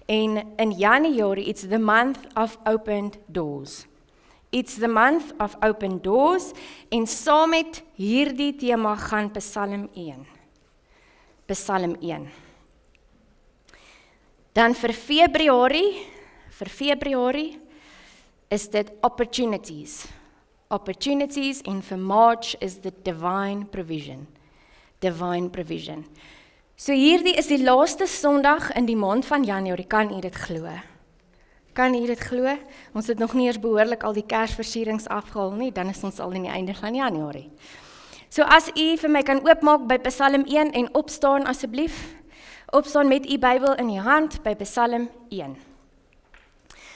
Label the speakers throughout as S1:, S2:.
S1: En in Januarie, it's the month of opened doors. It's the month of open doors en saam met hierdie tema gaan Psalm 1. Psalm 1. Dan vir Februarie is dit opportunities. Opportunities en vir March is the divine provision. Divine provision. So hierdie is die laaste Sondag in die maand van Januarie, kan u dit glo? Kan u dit glo? Ons het nog nie eers behoorlik al die Kersversierings afgehaal nie, dan is ons al in die einde van Januarie. So as u vir my kan oopmaak by Psalm 1 en opstaan asseblief, opstaan met u Bybel in die hand by Psalm 1.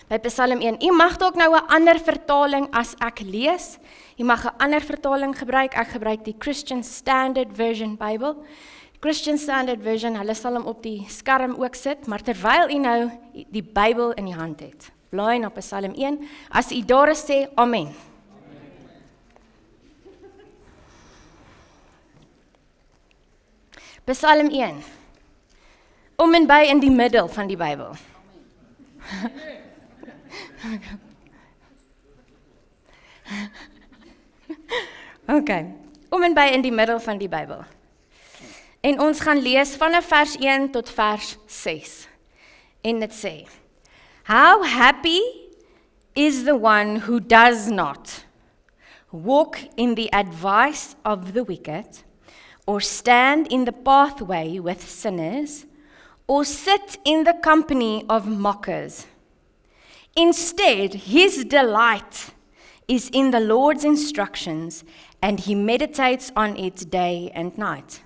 S1: By Psalm 1, u mag dalk nou 'n ander vertaling as ek lees, u mag 'n ander vertaling gebruik, ek gebruik die Christian Standard Version Bybel. Christian Standard Version, hulle sal hom op die skerm ook sit, maar terwyl u nou die Bybel in die hand het, blaai na Psalm 1, as u daar is sê, Amen. Psalm 1, om en by in die middel van die Bybel. Okay, om en by in die middel van die Bybel. En ons gaan lees vanaf vers 1 tot vers 6. En dit sê, How happy is the one who does not walk in the advice of the wicked, or stand in the pathway with sinners, or sit in the company of mockers. Instead, his delight is in the Lord's instructions, and he meditates on it day and night.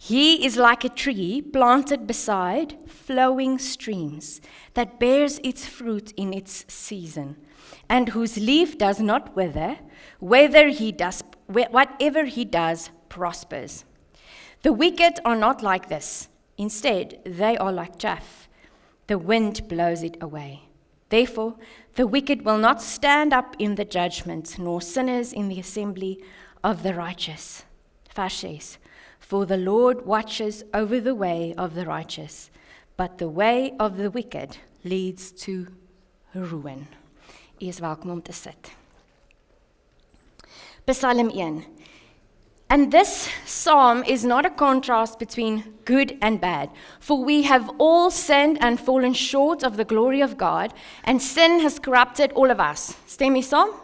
S1: He is like a tree planted beside flowing streams that bears its fruit in its season, and whose leaf does not wither, whatever he does prospers. The wicked are not like this. Instead, they are like chaff. The wind blows it away. Therefore, the wicked will not stand up in the judgment, nor sinners in the assembly of the righteous. Vers 6. For the Lord watches over the way of the righteous, but the way of the wicked leads to ruin. U is welkom om te sit. Psalm 1. And this psalm is not a contrast between good and bad, for we have all sinned and fallen short of the glory of God, and sin has corrupted all of us. Stem jy saam?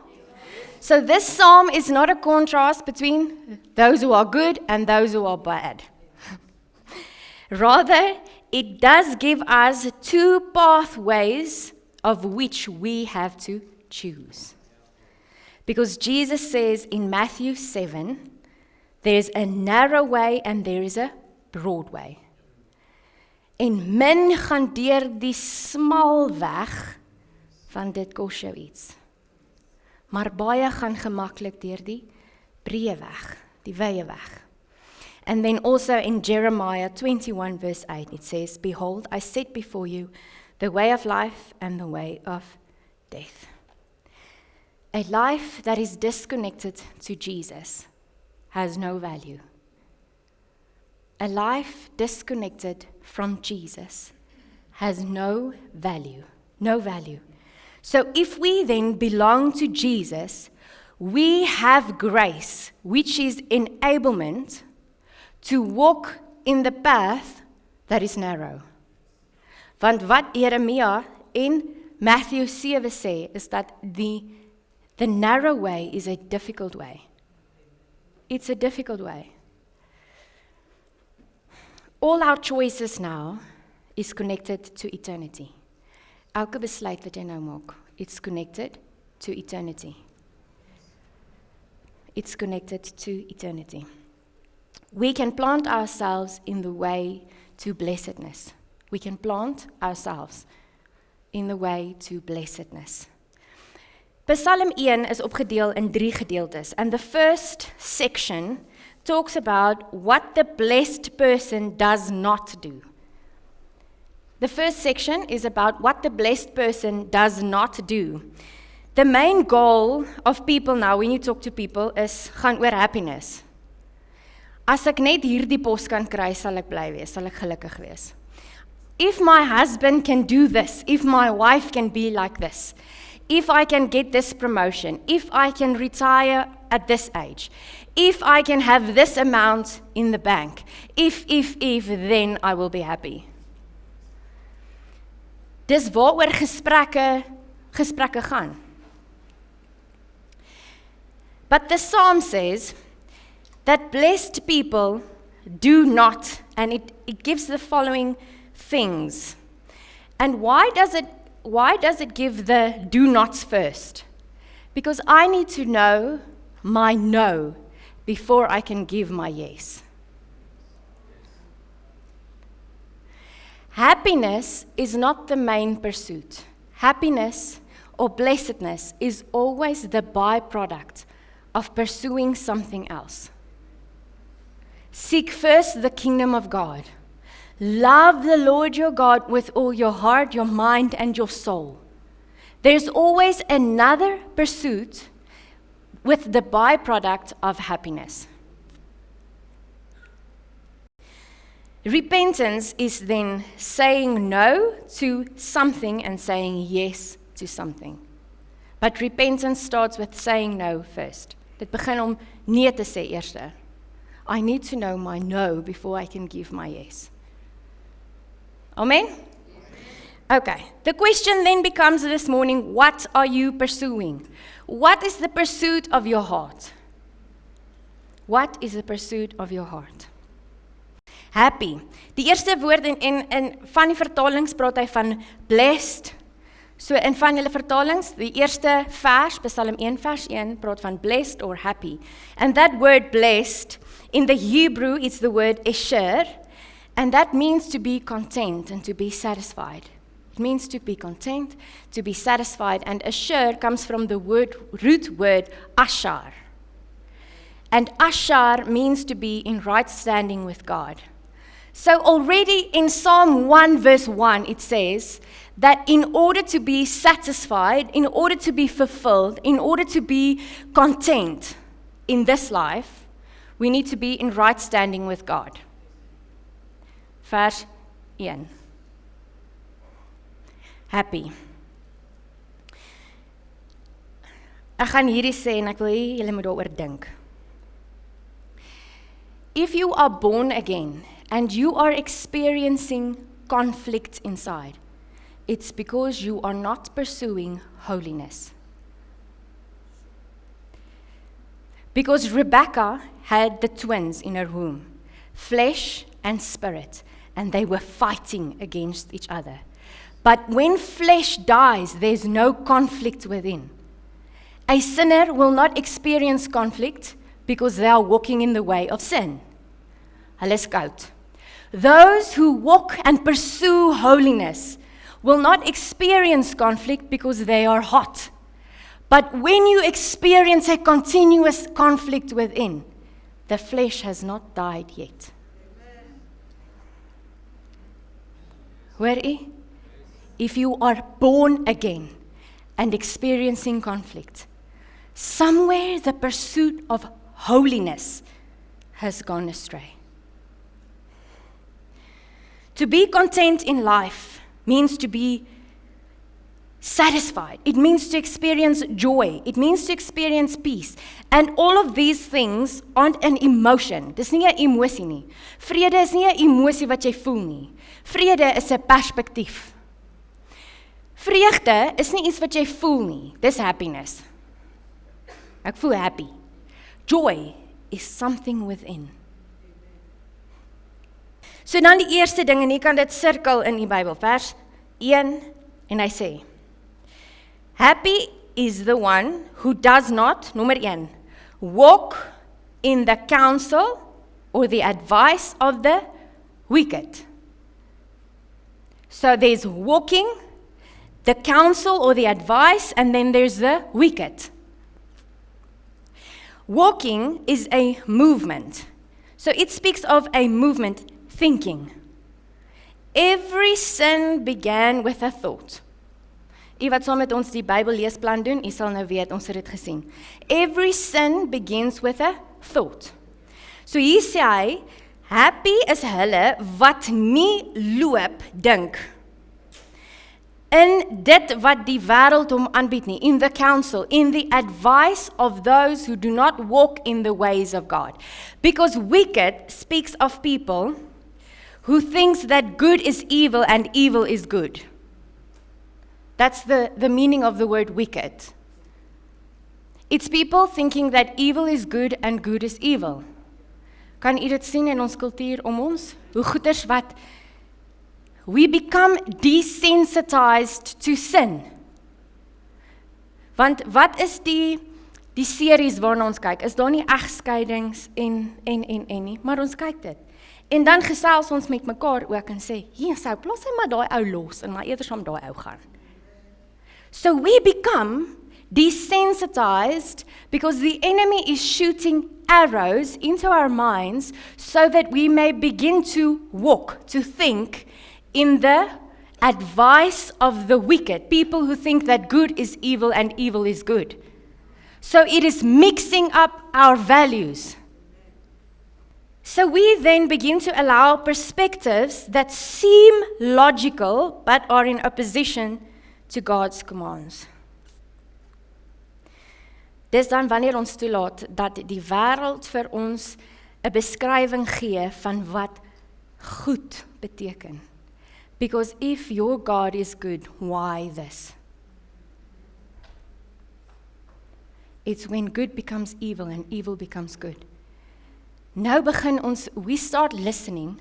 S1: So this psalm is not a contrast between those who are good and those who are bad. Rather, it does give us two pathways of which we have to choose. Because Jesus says in Matthew 7, there's a narrow way and there is a broad way. En min gaan deur die smal weg, want dit kos jou iets. Maar baie gaan gemaklik deur die breë weg, die wye weg. And then also in Jeremiah 21 verse 8, it says, Behold, I set before you the way of life and the way of death. A life that is disconnected to Jesus has no value. A life disconnected from Jesus has no value. No value. So if we then belong to Jesus, we have grace, which is enablement to walk in the path that is narrow. Want wat Jeremia in Matthew 7 sê, is dat the narrow way is a difficult way. It's a difficult way. All our choices now is connected to eternity. Elke besluit wat jy nou maak, it's connected to eternity. It's connected to eternity. We can plant ourselves in the way to blessedness. We can plant ourselves in the way to blessedness. Psalm 1 is opgedeel in 3 gedeeltes, and the first section talks about what the blessed person does not do. The first section is about what the blessed person does not do. The main goal of people now, when you talk to people, is gaan oor happiness. As ek net hierdie pos kan kry, sal ek bly wees, sal ek gelukkig wees. If my husband can do this, if my wife can be like this, if I can get this promotion, if I can retire at this age, if I can have this amount in the bank, if, then I will be happy. Dis waaroor gesprekke gaan. But the Psalm says that blessed people do not, and it gives the following things. And why does it give the do nots first? Because I need to know my no before I can give my yes. Happiness is not the main pursuit. Happiness or blessedness is always the byproduct of pursuing something else. Seek first the kingdom of God. Love the Lord your God with all your heart, your mind, and your soul. There's always another pursuit with the byproduct of happiness. Repentance is then saying no to something and saying yes to something. But repentance starts with saying no first. Dit begin om nee te sê eerste. I need to know my no before I can give my yes. Amen? Okay, the question then becomes this morning, what are you pursuing? What is the pursuit of your heart? What is the pursuit of your heart? Happy. Die eerste woord in van die vertalings praat hy van blessed. So in van julle vertalings, die eerste vers, Psalm 1 vers 1, praat van blessed or happy. And that word blessed, in the Hebrew, it's the word esher, and that means to be content and to be satisfied. It means to be content, to be satisfied, and asher comes from the root word ashar. And ashar means to be in right standing with God. So already in Psalm 1 verse 1 it says that in order to be satisfied, in order to be fulfilled, in order to be content in this life, we need to be in right standing with God. Vers 1. Happy. Ek gaan hierdie sê en ek wil hê julle moet daaroor dink. If you are born again and you are experiencing conflict inside, it's because you are not pursuing holiness. Because Rebecca had the twins in her womb, flesh and spirit, and they were fighting against each other. But when flesh dies, there's no conflict within. A sinner will not experience conflict because they are walking in the way of sin. Hulle is koud. Those who walk and pursue holiness will not experience conflict because they are hot. But when you experience a continuous conflict within, the flesh has not died yet. Hoor jy? If you are born again and experiencing conflict, somewhere the pursuit of holiness has gone astray. To be content in life means to be satisfied. It means to experience joy. It means to experience peace. And all of these things aren't an emotion. Dis nie 'n emosie nie. Vrede is nie 'n emosie wat jy voel nie. Vrede is 'n perspektief. Vreugde is nie iets wat jy voel nie. Dis happiness. Ek voel happy. Joy is something within. So dan die eerste ding, en jy kan dit sirkel in die Bybel, vers 1, en hy sê, happy is the one who does not, nommer 1, walk in the counsel or the advice of the wicked. So there's walking, the counsel or the advice, and then there's the wicked. Walking is a movement. So it speaks of a movement, thinking. Every sin began with a thought. U wat saam met ons die Bybel leesplan doen, u sal nou weet, ons het dit gesien. Every sin begins with a thought. So hier sê hy, Happy is hulle wat nie loop dink in dit wat die wêreld hom aanbied nie, in the counsel, in the advice of those who do not walk in the ways of God. Because wicked speaks of people who thinks that good is evil and evil is good. That's the meaning of the word wicked. It's people thinking that evil is good and good is evil. Kan u dit sien in ons kultuur om ons? Hoe goeders wat we become desensitized to sin. Want wat is die series waarna ons kyk? Is daar nie egskeidings en nie, maar ons kyk dit. En dan gesels ons met mekaar ook en sê, "Jesus, plaas hy maar daai ou los en maar eerder saam daai ou gaan." So we become desensitized because the enemy is shooting arrows into our minds so that we may begin to walk, to think in the advice of the wicked, people who think that good is evil and evil is good. So it is mixing up our values. So we then begin to allow perspectives that seem logical but are in opposition to God's commands. Dis dan wanneer ons toelaat dat die wêreld vir ons 'n beskrywing gee van wat goed beteken. Because if your God is good, why this? It's when good becomes evil and evil becomes good. Nou begin ons, we start listening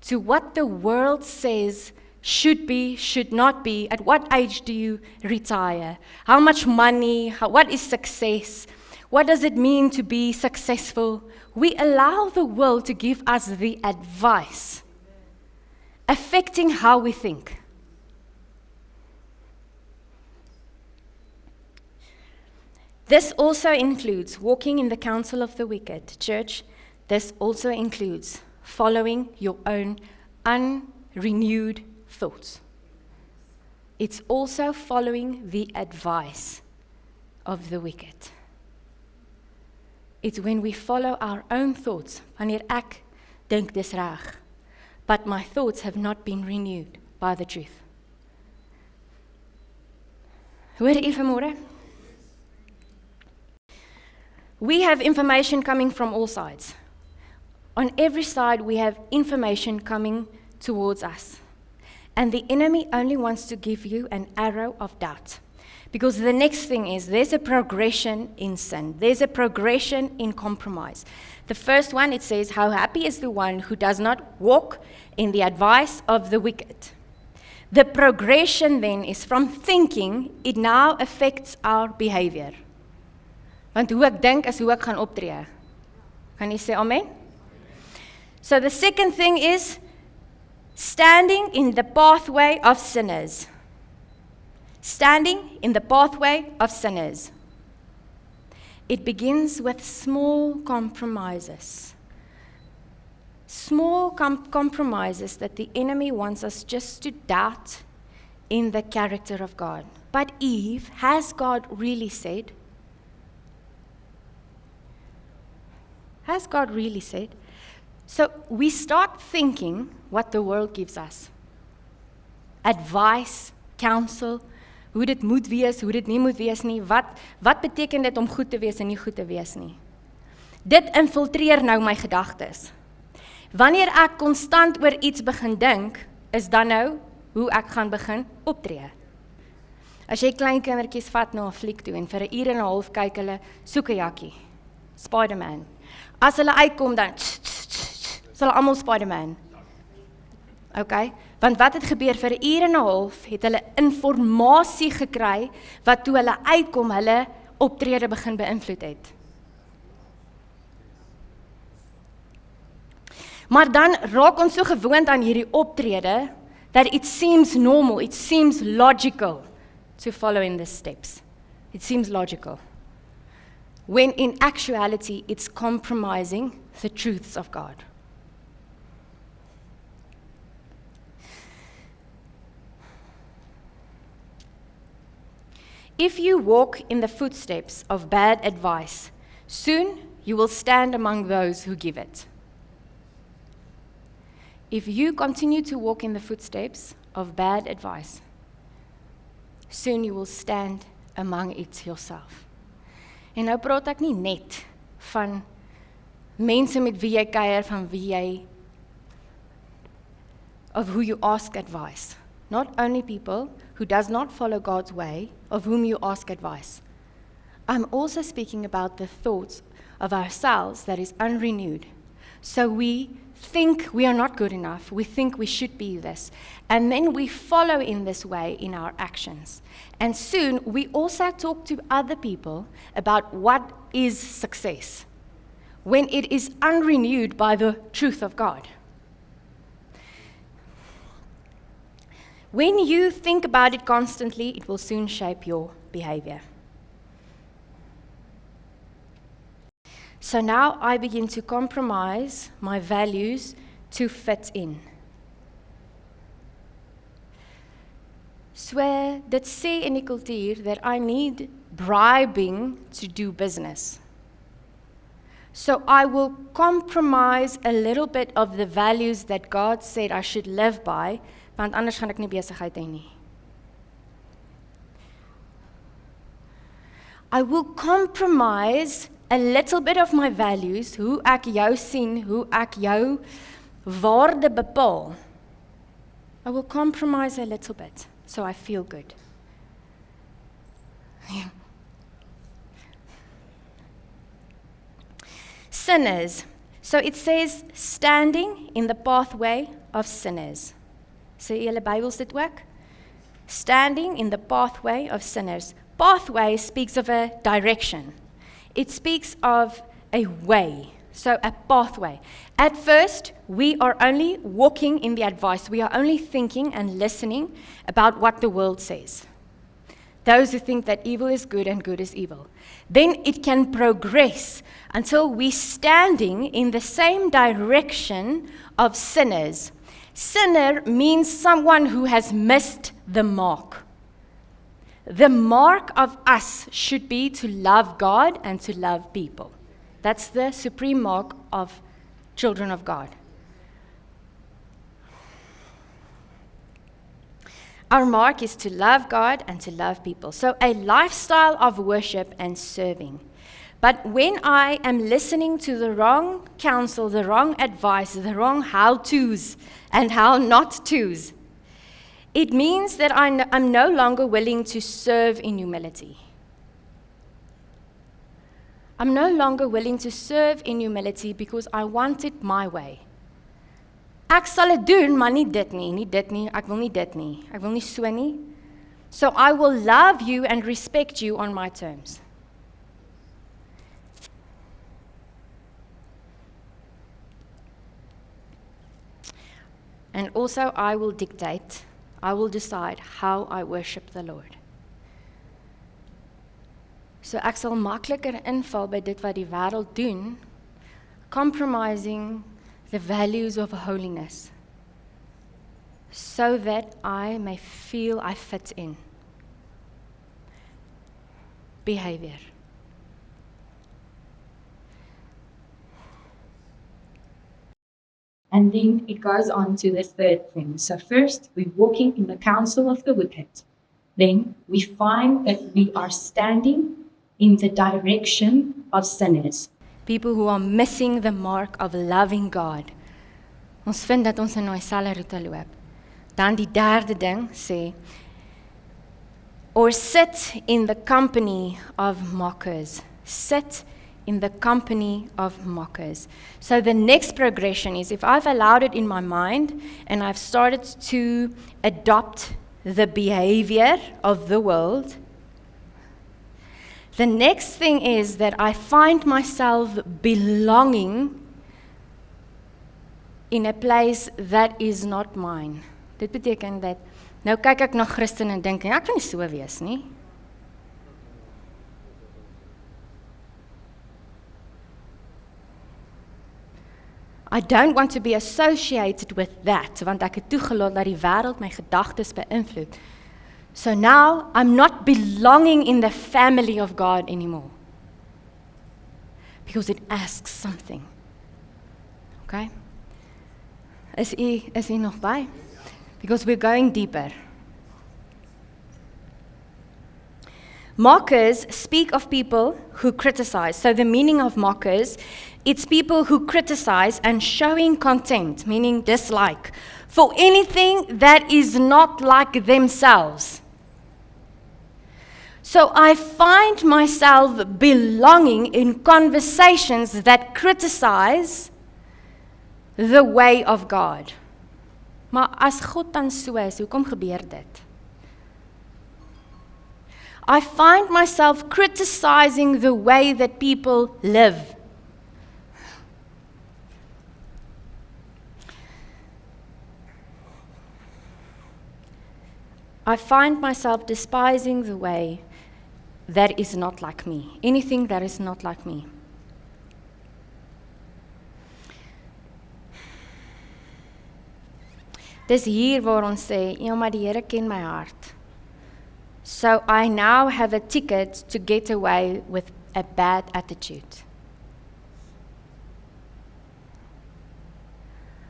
S1: to what the world says should be, should not be. At what age do you retire? How much money? What is success? What does it mean to be successful? We allow the world to give us the advice, affecting how we think. This also includes walking in the counsel of the wicked. Church, this also includes following your own unrenewed thoughts. It's also following the advice of the wicked. It's when we follow our own thoughts, wanneer ek dink dis reg, but my thoughts have not been renewed by the truth. Hoor u vanmôre? We have information coming from all sides. On every side, we have information coming towards us. And the enemy only wants to give you an arrow of doubt. Because the next thing is, there's a progression in sin. There's a progression in compromise. The first one, it says, how happy is the one who does not walk in the advice of the wicked. The progression then is from thinking, it now affects our behavior. Want hoe ek dink is hoe ek gaan optree. Kan jy sê amen? So the second thing is standing in the pathway of sinners. Standing in the pathway of sinners. It begins with small compromises. Small compromises that the enemy wants us just to doubt in the character of God. But Eve, has God really said? Has God really said? So we start thinking what the world gives us. Advice, counsel, hoe dit moet wees, hoe dit nie moet wees nie, wat beteken dit om goed te wees en nie goed te wees nie. Dit infiltreer nou my gedagtes. Wanneer ek konstant oor iets begin dink, is dan nou hoe ek gaan begin optree. As jy klein kindertjies vat na 'n fliek toe en vir 'n uur en 'n half kyk hulle, soek 'n jakkie, Spider-Man. As hulle uitkom dan, sal almal Spider-Man. Okay? Want wat het gebeur vir 'n uur en 'n half, het hulle informasie gekry, wat toe hulle uitkom, hulle optrede begin beïnvloed het. Maar dan raak ons so gewoond aan hierdie optrede, that it seems normal, it seems logical to follow in the steps. It seems logical. When in actuality, it's compromising the truths of God. If you walk in the footsteps of bad advice, soon you will stand among those who give it. if you continue to walk in the footsteps of bad advice, soon you will stand among it yourself. En nou praat ek nie net van mense met wie jy kuier, van wie jy, of who you ask advice. Not only people who does not follow God's way, of whom you ask advice. I'm also speaking about the thoughts of ourselves that is unrenewed. So we think we are not good enough, we think we should be this, and then we follow in this way in our actions. And soon we also talk to other people about what is success, when it is unrenewed by the truth of God. When you think about it constantly, it will soon shape your behavior. So now I begin to compromise my values to fit in. So dit sê in die kultuur that I need bribing to do business. So I will compromise a little bit of the values that God said I should live by, want anders gaan ek nie besigheid hê nie. I will compromise a little bit of my values, hoe ek jou sien, hoe ek jou waarde bepaal. I will compromise a little bit, so I feel good. Sinners. So it says, standing in the pathway of sinners. Sê julle Bybels dit ook? Standing in the pathway of sinners. Pathway speaks of a direction. It speaks of a way, so a pathway. At first, we are only walking in the advice. We are only thinking and listening about what the world says. Those who think that evil is good and good is evil. Then it can progress until we're standing in the same direction of sinners. Sinner means someone who has missed the mark. The mark of us should be to love God and to love people. That's the supreme mark of children of God. Our mark is to love God and to love people. So a lifestyle of worship and serving. But when I am listening to the wrong counsel, the wrong advice, the wrong how-tos and how not tos, it means that I'm no longer willing to serve in humility. I'm no longer willing to serve in humility because I want it my way. Ek sal dit doen, maar nie dit nie, ek wil nie dit nie, ek wil nie so nie. So I will love you and respect you on my terms. And also I will dictate, I will decide how I worship the Lord. So ek sal makliker inval by dit wat die wêreld doen, compromising the values of holiness, so that I may feel I fit in. Behavior.
S2: And then it goes on to the third thing. So first, we're walking in the counsel of the wicked. Then we find that we are standing in the direction of sinners.
S1: People who are missing the mark of loving God. Ons vind dat ons in daai selfe roete loop. Dan die derde ding sê, or sit in the company of mockers. Sit in the company of mockers. So the next progression is, if I've allowed it in my mind and I've started to adopt the behavior of the world, the next thing is that I find myself belonging in a place that is not mine. Dit beteken dat, nou kyk ek na Christen en dink, ek kan nie so wees nie. I don't want to be associated with that, want ek het toegelaat dat die wêreld my gedagtes beïnvloed. So now I'm not belonging in the family of God anymore. Because it asks something. Okay? Is u nog by? Because we're going deeper. Mockers speak of people who criticize. So the meaning of mockers, it's people who criticize and showing contempt, meaning dislike, for anything that is not like themselves. So I find myself belonging in conversations that criticize the way of God. Maar as God dan so is, hoekom gebeur dit? I find myself criticizing the way that people live. I find myself despising the way that is not like me. Anything that is not like me. Dis hier waar ons sê, ja, maar die Here ken my hart. So I now have a ticket to get away with a bad attitude.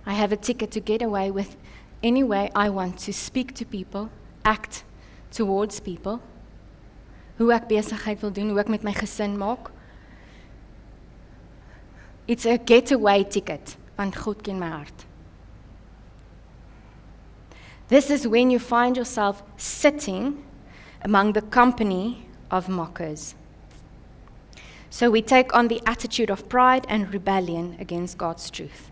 S1: I have a ticket to get away with any way I want to speak to people, act towards people, hoe ek besigheid wil doen, hoe ek met my gesin maak. It's a getaway ticket, want God ken my hart. This is when you find yourself sitting among the company of mockers. So we take on the attitude of pride and rebellion against God's truth.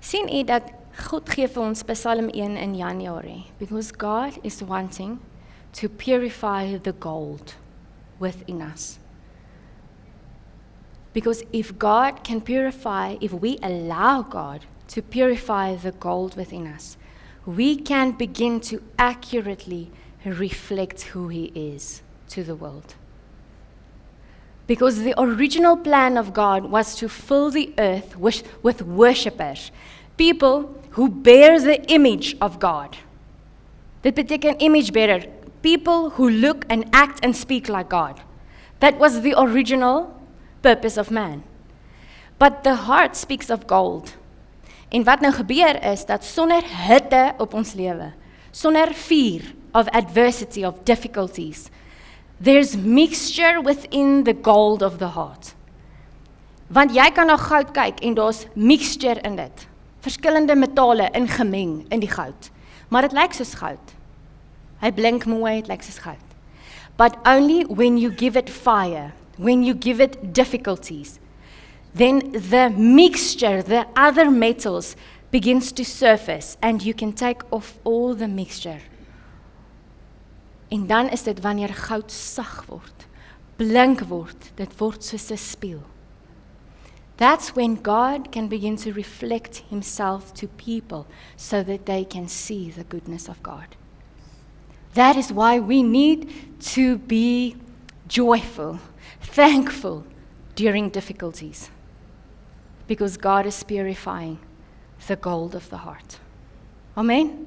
S1: Sien u dat God gee vir ons Psalm 1 in Januarie, because God is wanting to purify the gold within us. Because if God can purify, if we allow God to purify the gold within us, we can begin to accurately reflect who He is to the world. Because the original plan of God was to fill the earth with worshipers, people who bear the image of God. Dit beteken image bearer, people who look and act and speak like God. That was the original purpose of man. But the heart speaks of gold. En wat nou gebeur is, dat sonder hitte op ons lewe, sonder vuur of adversity, of difficulties, there's mixture within the gold of the heart. Want jy kan na goud kyk en daar's mixture in dit. Verskillende metale ingemeng in die goud. Maar dit lyk soos goud. Hy blink mooi, dit lyk soos goud. But only when you give it fire, when you give it difficulties, then the mixture, the other metals, begins to surface and you can take off all the mixture. En dan is dit wanneer goud sag word, blink word, dit word soos 'n spieël. That's when God can begin to reflect Himself to people so that they can see the goodness of God. That is why we need to be joyful, thankful during difficulties. Because God is purifying the gold of the heart. Amen?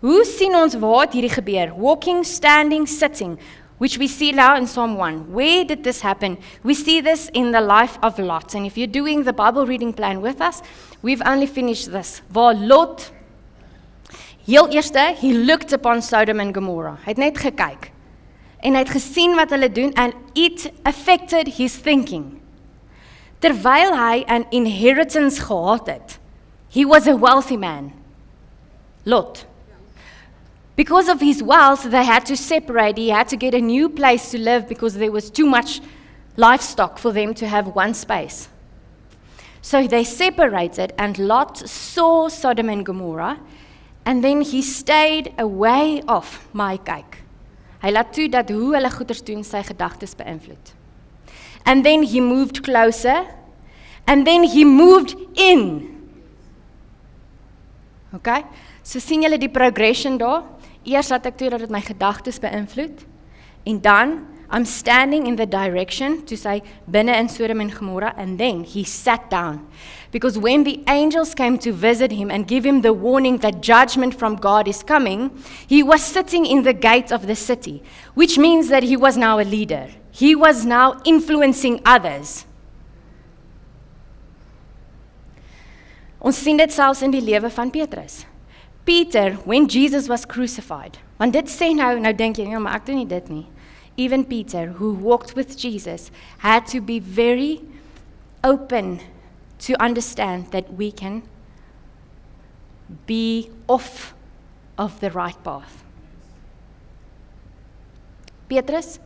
S1: Hoe sien ons waar het hierdie gebeur? Walking, standing, sitting, which we see now in Psalm 1. Where did this happen? We see this in the life of Lot. And if you're doing the Bible reading plan with us, we've only finished this. Waar Lot, heel eerste, he looked upon Sodom and Gomorrah. Hy het net gekyk. En hy het gesien wat hulle doen, and it affected his thinking. Terwyl hy 'n inheritance gehad het, he was a wealthy man. Lot. Because of his wealth, they had to separate. He had to get a new place to live because there was too much livestock for them to have one space. So they separated, and Lot saw Sodom and Gomorrah, and then he stayed away off my kyk. Hy laat toe dat hoe hulle goeders doen sy gedagtes beïnvloed. And then he moved closer, and then he moved in. Okay? So sien julle die progression daar? Eers laat ek toe dat dit my gedagtes beïnvloed, en dan I'm standing in the direction to say binne in Sodom and Gomorrah, and then he sat down. Because when the angels came to visit him and give him the warning that judgment from God is coming, he was sitting in the gates of the city, which means that he was now a leader. He was now influencing others. Ons sien dit selfs in die lewe van Petrus. Peter, when Jesus was crucified, want dit sê nou dink jy, ja, maar ek doen nie dit nie. Even Peter, who walked with Jesus, had to be very open to understand that we can be off of the right path. Petrus,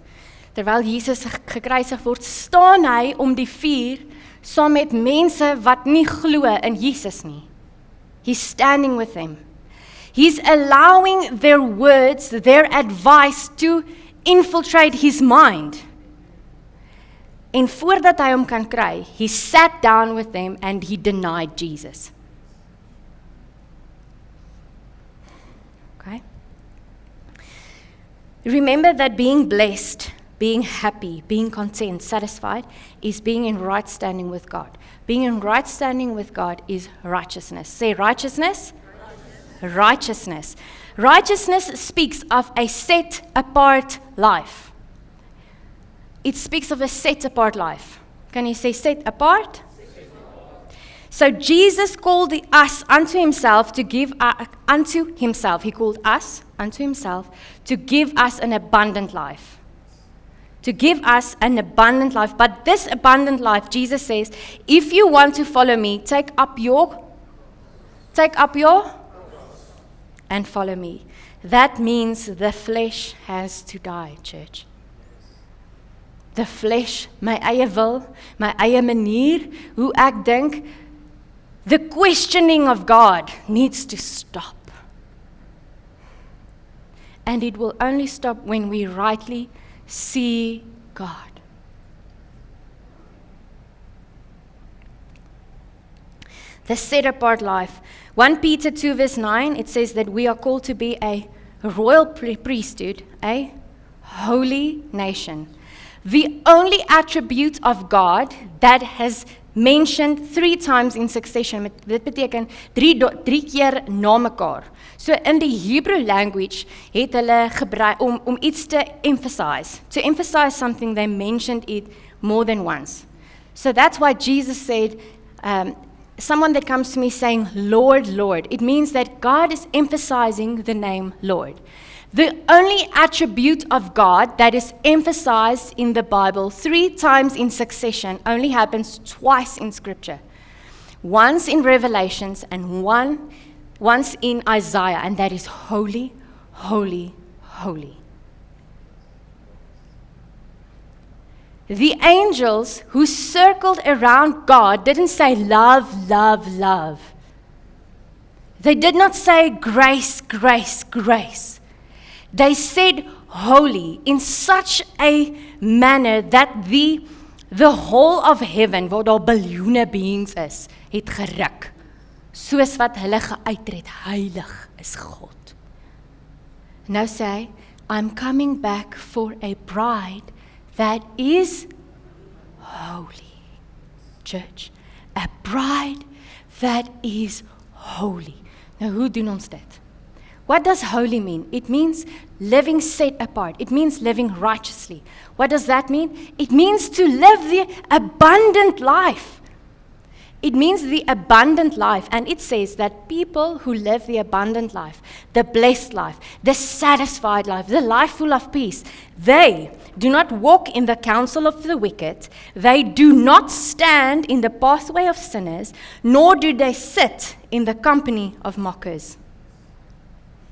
S1: terwyl Jesus gekruisig word, staan hy om die vuur saam met mense wat nie glo in Jesus nie. He's standing with them. He's allowing their words, their advice to infiltrate his mind. En voordat hy hom kan kry, he sat down with them and he denied Jesus. Okay? Remember that being blessed, being happy, being content, satisfied, is being in right standing with God. Being in right standing with God is righteousness. Say righteousness. Righteousness. Righteousness speaks of a set apart life. It speaks of a set apart life. Can you say set apart? So Jesus called us unto himself to give unto himself. He called us unto himself to give us an abundant life. To give us an abundant life. But this abundant life, Jesus says, if you want to follow me, take up your and follow me. That means the flesh has to die, church. The flesh, my eie wil, my eie manier, hoe ek dink, the questioning of God needs to stop. And it will only stop when we rightly see God. The set apart life. 1 Peter 2 verse 9, it says that we are called to be a royal priesthood, a holy nation. The only attribute of God that has mentioned 3 times in succession, dit beteken 3 keer na mekaar. So in die Hebrew language het hulle gebruik om iets te emphasize. To emphasize something, they mentioned it more than once. So that's why Jesus said, someone that comes to me saying, Lord, Lord, it means that God is emphasizing the name Lord. The only attribute of God that is emphasized in the Bible 3 times in succession only happens twice in Scripture. Once in Revelations and once in Isaiah, and that is holy, holy, holy. The angels who circled around God didn't say love, love, love. They did not say grace, grace, grace. They said holy in such a manner that the whole of heaven, waar daar biljoene beings is, het geruk. Soos wat hulle geuiter het, heilig is God. Nou sê hy, I'm coming back for a bride that is holy. Church, a bride that is holy. Nou hoe doen ons dit? What does holy mean? It means living set apart. It means living righteously. What does that mean? It means to live the abundant life. It means the abundant life, and it says that people who live the abundant life, the blessed life, the satisfied life, the life full of peace, they do not walk in the counsel of the wicked, they do not stand in the pathway of sinners, nor do they sit in the company of mockers.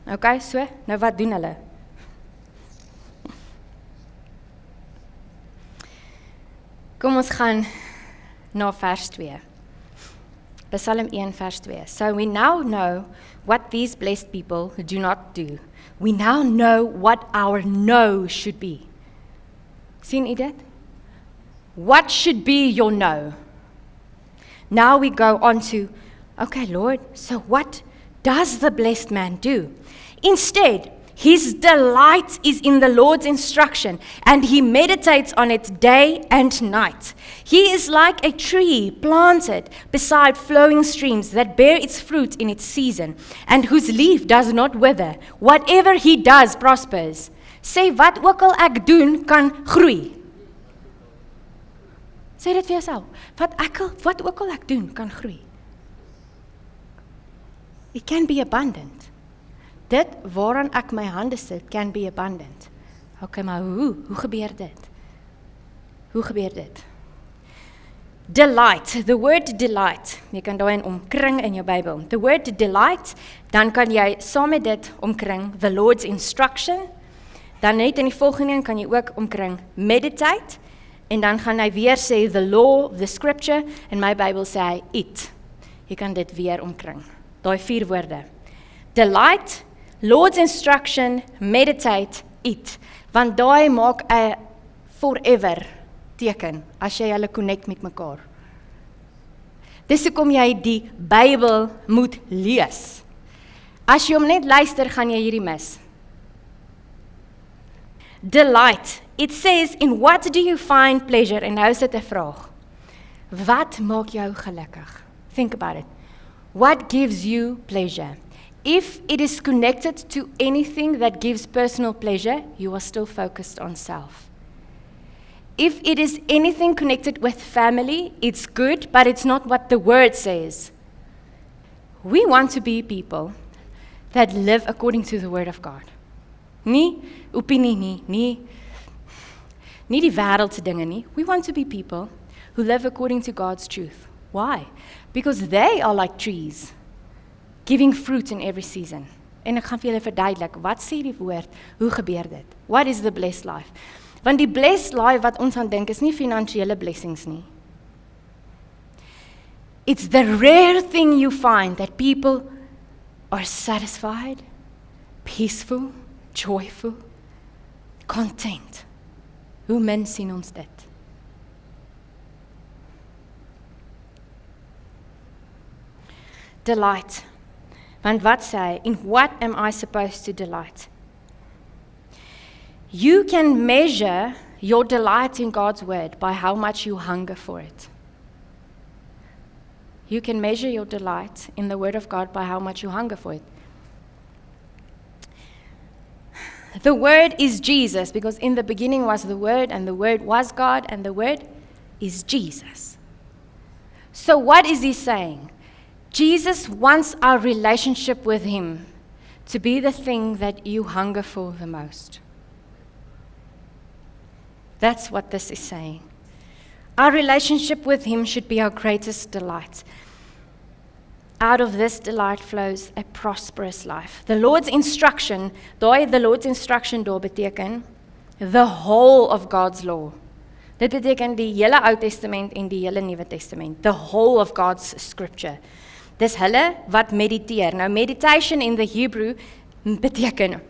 S1: Okay, so, nou wat doen hulle? Kom ons gaan na vers 2. Psalm 1 vers 2. So we now know what these blessed people do not do. We now know what our no should be. Sien u dit? What should be your no? Now we go on to, okay Lord, so what does the blessed man do? Instead, his delight is in the Lord's instruction, and he meditates on it day and night. He is like a tree planted beside flowing streams that bear its fruit in its season, and whose leaf does not wither. Whatever he does prospers. Sê wat ook al ek doen kan groei. Sê dit vir jouself. Wat ook al ek doen kan groei. It can be abundant. Dit waaraan ek my hande sit, can be abundant. Okay, maar hoe gebeur dit? Hoe gebeur dit? Delight, the word delight, jy kan daarin omkring in jou Bybel. The word delight, dan kan jy saam met dit omkring the Lord's instruction, dan net in die volgende een kan jy ook omkring meditate, en dan gaan hy weer sê the law, the scripture, en my Bybel sê hy it. Jy kan dit weer omkring. Daai 4 woorde. Delight, Lord's instruction, meditate, it. Want daai maak 'n forever teken as jy hulle connect met mekaar. Dis hoekom jy die Bybel moet lees. As jy hom net luister, gaan jy hierdie mis. Delight. It says, in what do you find pleasure? En nou is dit 'n vraag. Wat maak jou gelukkig? Think about it. What gives you pleasure? If it is connected to anything that gives personal pleasure, you are still focused on self. If it is anything connected with family, it's good, but it's not what the word says. We want to be people that live according to the word of God. Nie opinie nie die wêreldse dinge nie. We want to be people who live according to God's truth. Why? Because they are like trees, giving fruit in every season. En ek gaan vir julle verduidelik, wat sê die woord, hoe gebeur dit? What is the blessed life? Want die blessed life wat ons aan dink is nie finansiële blessings nie. It's the rare thing you find that people are satisfied, peaceful, joyful, content. Hoe min sien ons dit? Delight. Want wat sê hy? In what am I supposed to delight? You can measure your delight in God's word by how much you hunger for it. You can measure your delight in the word of God by how much you hunger for it. The word is Jesus, because in the beginning was the word, and the word was God, and the word is Jesus. So what is he saying? Jesus wants our relationship with him to be the thing that you hunger for the most. That's what this is saying. Our relationship with him should be our greatest delight. Out of this delight flows a prosperous life. The Lord's instruction, the Lord's instruction daar beteken the whole of God's law. Dit beteken die hele Ou Testament en die hele Nuwe Testament. The whole of God's scripture. Dis hulle wat mediteer. Nou meditation in the Hebrew beteken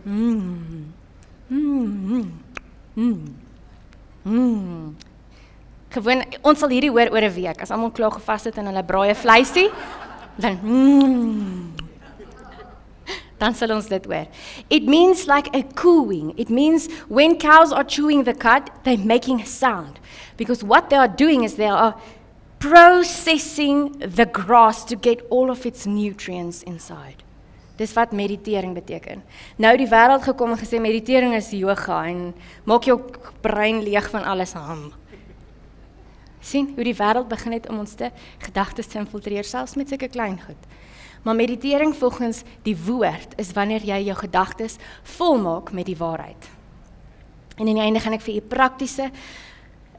S1: Gewoon, ons sal hierdie hoor oor 'n week. As almal klaar gevas het en hulle braai 'n vleisie, dan sal ons dit hoor. It means like a cooing. It means when cows are chewing the cud, they're making a sound. Because what they are doing is they are processing the grass to get all of its nutrients inside. Dis wat meditering beteken. Nou die wêreld gekom en gesê meditering is yoga en maak jou brein leeg van alles. Sien hoe die wêreld begin het om ons gedagtes te infiltreer, selfs met sulke klein goed. Maar meditering volgens die woord is wanneer jy jou gedagtes volmaak met die waarheid. En in die einde gaan ek vir u praktiese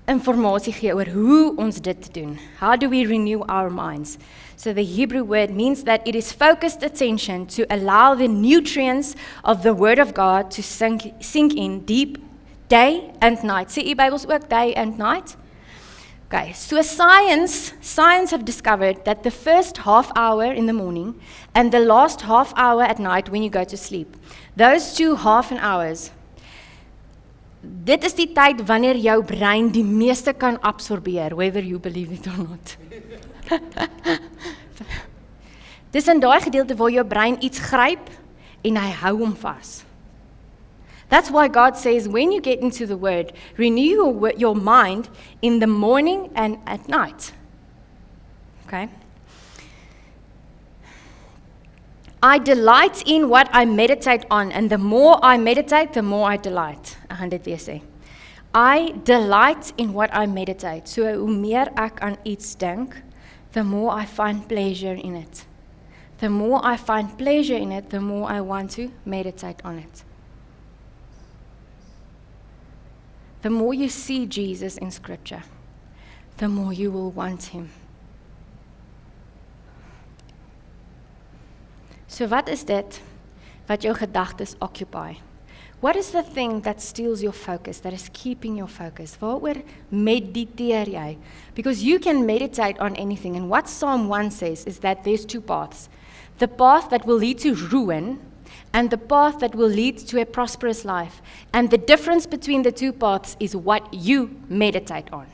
S1: informasie gee oor hoe ons dit doen. How do we renew our minds? So the Hebrew word means that it is focused attention to allow the nutrients of the word of God to sink in deep day and night. Sê u Bybels ook day and night? Okay, so science have discovered that the first half hour in the morning and the last half hour at night when you go to sleep, those 2 half an hours, dit is die tyd wanneer jou brein die meeste kan absorbeer, whether you believe it or not. Dis in daai gedeelte waar jou brein iets gryp en hy hou hom vas. That's why God says when you get into the word, renew your mind in the morning and at night. Okay? I delight in what I meditate on, and the more I meditate, the more I delight. Ek gaan dit weer sê. I delight in what I meditate. So hoe meer ek aan iets dink, the more I find pleasure in it. the more I find pleasure in it, the more I want to meditate on it. The more you see Jesus in Scripture, the more you will want him. So wat is dit wat jou gedagtes occupy? What is the thing that steals your focus, that is keeping your focus? Waaroor mediteer jy? Because you can meditate on anything, and what Psalm 1 says is that there's two paths. The path that will lead to ruin, and the path that will lead to a prosperous life. And the difference between the two paths is what you meditate on.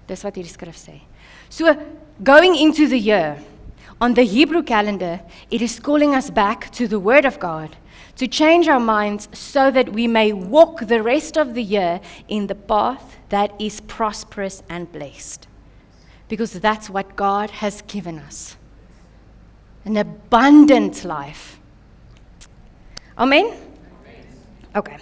S1: Dis wat hierdie skrif sê. So, going into the year, on the Hebrew calendar, it is calling us back to the Word of God, to change our minds so that we may walk the rest of the year in the path that is prosperous and blessed. Because that's what God has given us. An abundant life. Amen? Okay.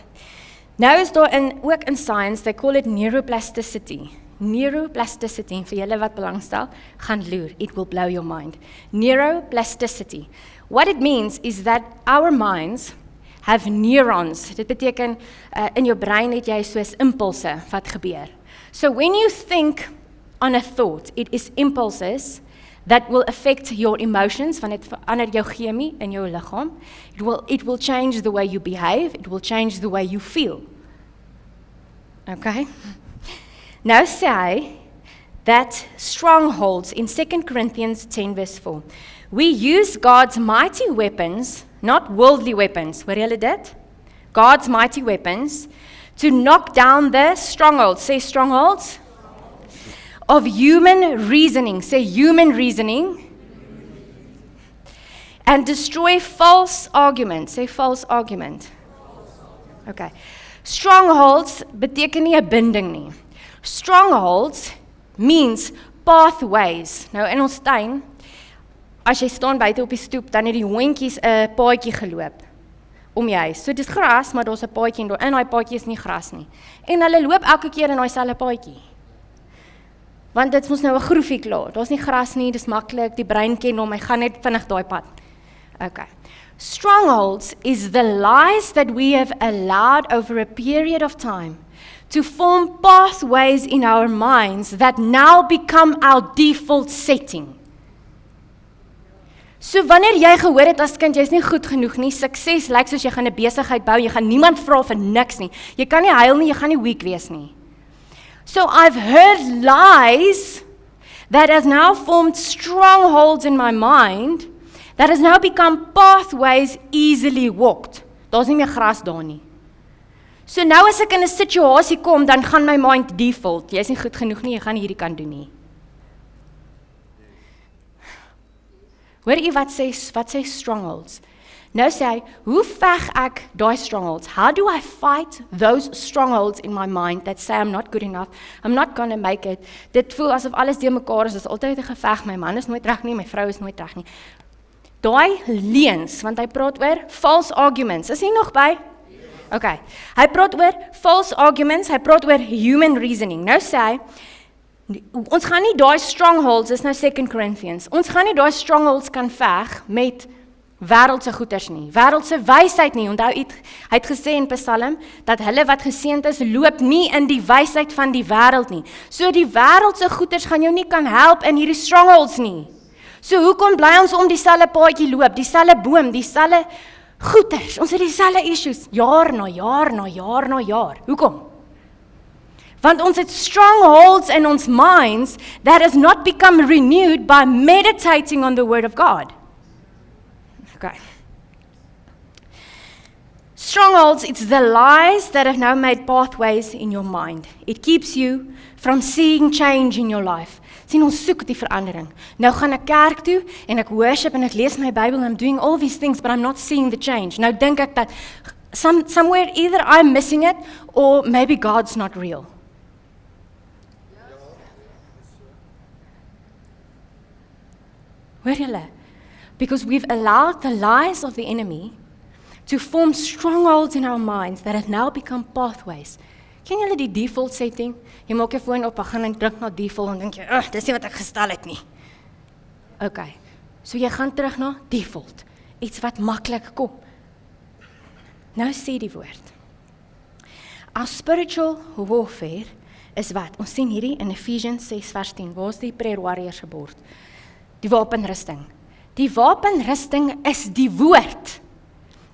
S1: Nou is daar ook in science, they call it neuroplasticity. Neuroplasticity, vir julle wat belangstel, gaan loer. It will blow your mind. Neuroplasticity. What it means is that our minds have neurons. Dit beteken, in jou brein het jy soos impulse wat gebeur. So when you think on a thought, it is impulses that will affect your emotions, van dit verander jou chemie in jou liggaam. It will change the way you behave, it will change the way you feel. Okay? Nou sê hy that strongholds in 2 Corinthians 10 verse 4. We use God's mighty weapons, not worldly weapons. Hoor julle dit? God's mighty weapons to knock down the strongholds. Say strongholds. Of human reasoning. Say human reasoning. And destroy false arguments. Say false argument. Okay. Strongholds beteken nie 'n binding nie. Strongholds means pathways. Nou in ons tuin, as jy staan buite op die stoep, dan het die hondjies 'n paadjie geloop om die huis. So dis gras, maar daar's 'n paadjie en in daai paadjie is nie gras nie. En hulle loop elke keer in daai selfde paadjie. Want dit mos nou 'n groefie klaar. Daar's nie gras nie, dis maklik, die brein ken hom, hy gaan net vinnig daai pad. Okay. Strongholds is the lies that we have allowed over a period of time to form pathways in our minds that now become our default setting. So wanneer jy gehoor het as kind, jy's nie goed genoeg nie, sukses lyk soos jy gaan 'n besigheid bou, jy gaan niemand vra vir niks nie. Jy kan nie huil nie, jy gaan nie weak wees nie. So I've heard lies that has now formed strongholds in my mind that has now become pathways easily walked. Daar's nie meer gras daar nie. So nou as ek in 'n situasie kom, dan gaan my mind default. Jy's nie goed genoeg nie, jy gaan nie hierdie kan doen nie. Hoor jy wat sê strongholds? Nou sê hy, hoe veg ek daai strongholds? How do I fight those strongholds in my mind that say I'm not good enough, I'm not gonna make it? Dit voel asof alles deur mekaar is, dis altyd 'n geveg, my man is nooit reg nie, my vrou is nooit reg nie. Daai leuns, want hy praat oor false arguments. Is hy nog by? Okay. Hy praat oor false arguments, hy praat oor human reasoning. Nou sê hy, ons gaan nie daai strongholds, is nou 2 Corinthians, ons gaan nie daai strongholds kan veg met wêreldse goeders nie, wêreldse wysheid nie. Onthou, hy het gesê in Psalm, dat hulle wat geseënd is, loop nie in die wysheid van die wêreld nie. So die wêreldse goeders gaan jou nie kan help in hierdie strongholds nie. So hoekom bly ons om dieselfde paadjie loop, dieselfde boom, dieselfde goeders, ons het dieselfde issues, jaar na jaar na jaar na jaar. Hoekom? Want ons het strongholds in ons minds that has not become renewed by meditating on the Word of God. Okay. Strongholds, it's the lies that have now made pathways in your mind. It keeps you from seeing change in your life. Sien, ons soek die verandering. Nou gaan ek kerk toe en ek worship en ek lees my Bybel and I'm doing all these things, but I'm not seeing the change. Nou dink ek dat somewhere either I'm missing it or maybe God's not real. Hoor julle? Because we've allowed the lies of the enemy to form strongholds in our minds that have now become pathways. Ken julle die default setting? Jy maak jou foon op, gaan en druk na default en dink jy, dis nie wat ek gestel het nie. Okay. So jy gaan terug na default, iets wat maklik kom. Nou sê die woord. Our spiritual warfare is wat? Ons sien hierdie in Ephesians 6 vers 10, waar is die prayer warriors gebord? Die wapenrusting. Die wapenrusting is die woord.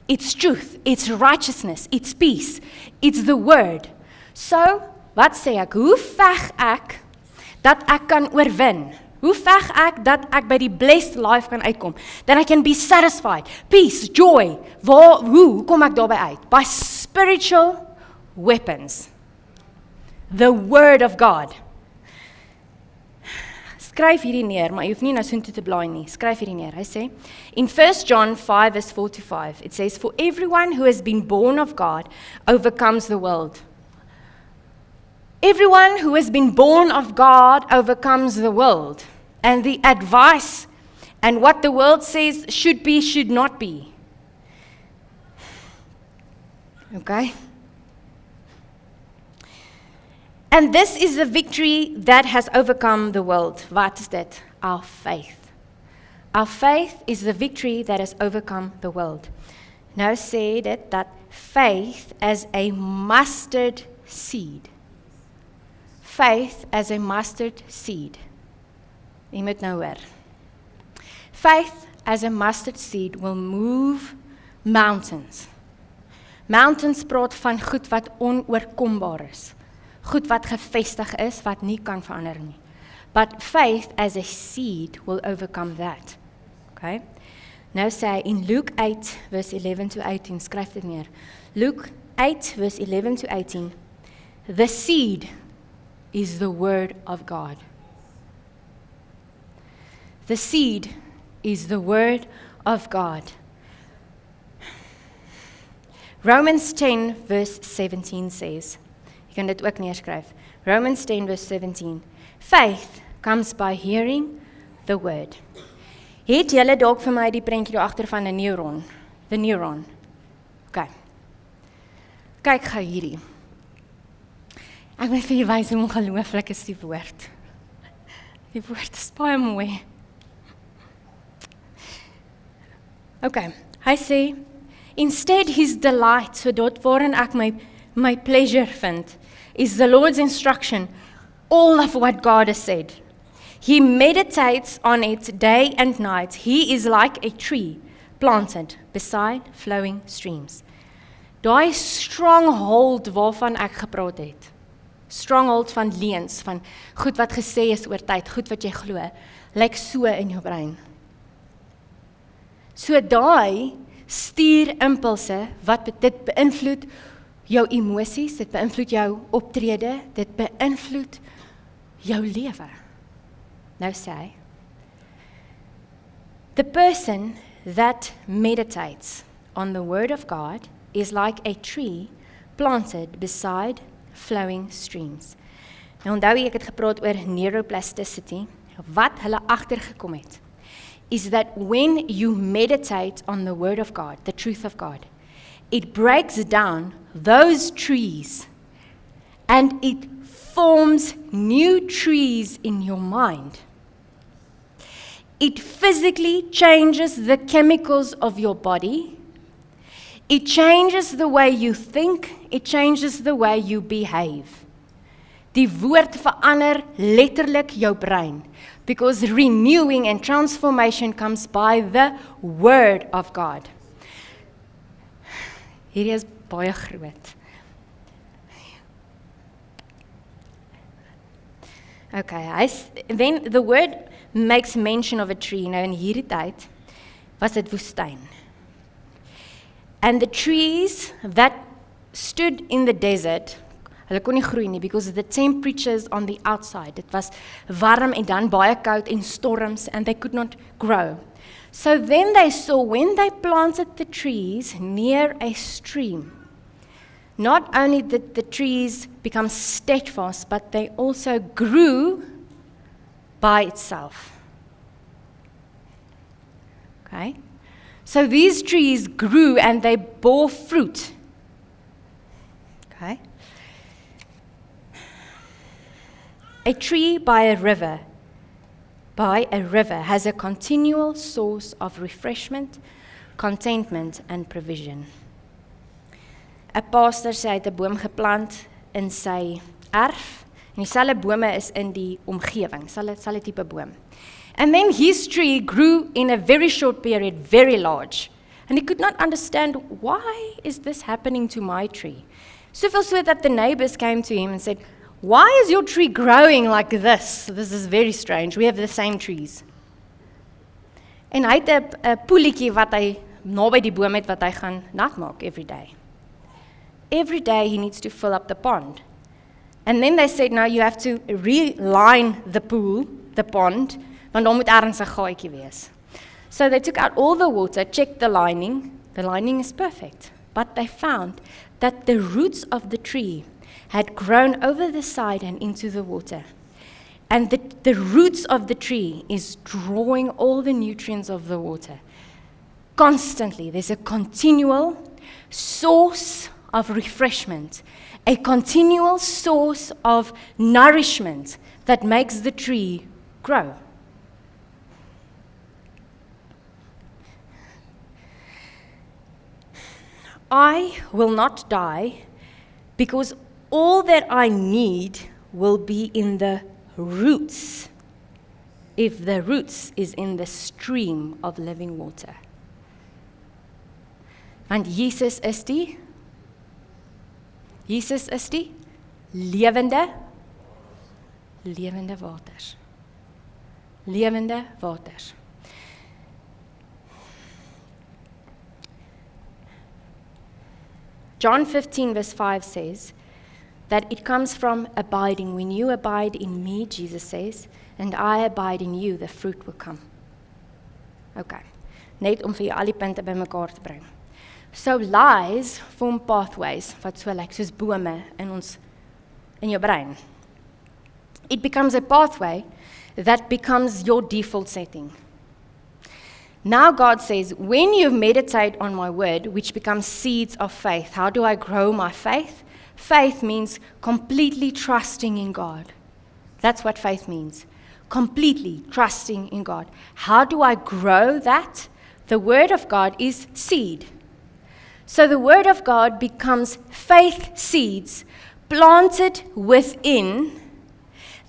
S1: It's truth, it's righteousness, it's peace, it's the word. So, wat sê ek? Hoe veg ek dat ek kan oorwin? Hoe veg ek dat ek by die blessed life kan uitkom? That I can be satisfied, peace, joy. Hoe kom ek daarby uit? By spiritual weapons. The word of God. Skryf hierdie neer, maar jy hoef nie nou soontoe te blaai nie. Skryf hierdie neer. Hy sê, in 1 John 5 verse 4-5, it says, for everyone who has been born of God overcomes the world. Everyone who has been born of God overcomes the world. And the advice and what the world says should be, should not be. Okay? And this is the victory that has overcome the world. Wat is dit? Our faith. Our faith is the victory that has overcome the world. Nou sê dit dat faith as a mustard seed. Faith as a mustard seed. Jy moet nou hoor. Faith as a mustard seed will move mountains. Mountains praat van goed wat onoorkombaar is. Goed wat gevestig is, wat nie kan verander nie. But faith as a seed will overcome that. Okay? Nou sê hy in Luke 8 verse 11 to 18, skryf dit neer. Luke 8 verse 11 to 18. The seed is the word of God. The seed is the word of God. Romans 10 verse 17 says, jy kan dit ook neerskryf. Romans 10 verse 17. Faith comes by hearing the word. Het julle dalk vir my die prentjie daar agter van 'n neuron? The neuron. Okay. Kyk gou hierdie. Ek wil vir julle wys hoe ongelooflik is die woord. Die woord is baie mooi. Okay, hy sê, instead his delight, so dit waarin ek my pleasure vind, is the Lord's instruction, all of what God has said. He meditates on it day and night. He is like a tree planted beside flowing streams. Daai stronghold waarvan ek gepraat het. Stronghold van leuns, van goed wat gesê is oor tyd, goed wat jy glo, lyk so in jou brein. So daai stuur impulse wat dit beïnvloed jou emosies, dit beïnvloed jou optrede, dit beïnvloed jou lewe. Nou sê hy, the person that meditates on the word of God is like a tree planted beside flowing streams. Nou onthou ek het gepraat oor neuroplasticity, wat hulle agtergekom het, is that when you meditate on the word of God, the truth of God, it breaks down those trees and it forms new trees in your mind. It physically changes the chemicals of your body. It changes the way you think. It changes the way you behave. Die woord verander letterlik jou brein. Because renewing and transformation comes by the word of God. Hierdie is baie groot. Okay, then the word makes mention of a tree. Nou in hierdie tyd was dit woestyn. And the trees that stood in the desert, hulle kon nie groei nie, because the temperatures on the outside, dit was warm en dan baie koud en storms, and they could not grow. So then they saw, when they planted the trees near a stream, not only did the trees become steadfast, but they also grew by itself. Okay? So these trees grew and they bore fruit. Okay? A tree by a river by a river has a continual source of refreshment, contentment and provision. 'n Pastor sê hy het 'n boom geplant in sy erf, en dieselfde bome is in die omgewing, dieselfde tipe boom. And then his tree grew in a very short period, very large. And he could not understand, why is this happening to my tree? Soveel so that the neighbors came to him and said, why is your tree growing like this? This is very strange. We have the same trees. En hy het 'n poelietjie wat hy naby die boom het wat hy gaan nat maak every day. Every day he needs to fill up the pond. And then they said, no, you have to reline the pool, the pond, want daar moet ergens 'n gaatjie wees. So they took out all the water, checked the lining is perfect, but they found that the roots of the tree had grown over the side and into the water. And the roots of the tree is drawing all the nutrients of the water. Constantly, there's a continual source of refreshment, a continual source of nourishment that makes the tree grow. I will not die because all that I need will be in the roots, if the roots is in the stream of living water. Want Jesus is die lewende water. Lewende water. John 15 verse 5 says that it comes from abiding. When you abide in me, Jesus says, and I abide in you, the fruit will come. Okay, net om vir jou al die punte bymekaar te bring. So lies form pathways wat so lyk soos bome in jou brein. It becomes a pathway that becomes your default setting. Now God says, when you meditate on my word, which becomes seeds of faith, how do I grow my faith? Faith means completely trusting in God. That's what faith means. Completely trusting in God. How do I grow that? The word of God is seed. So the word of God becomes faith seeds planted within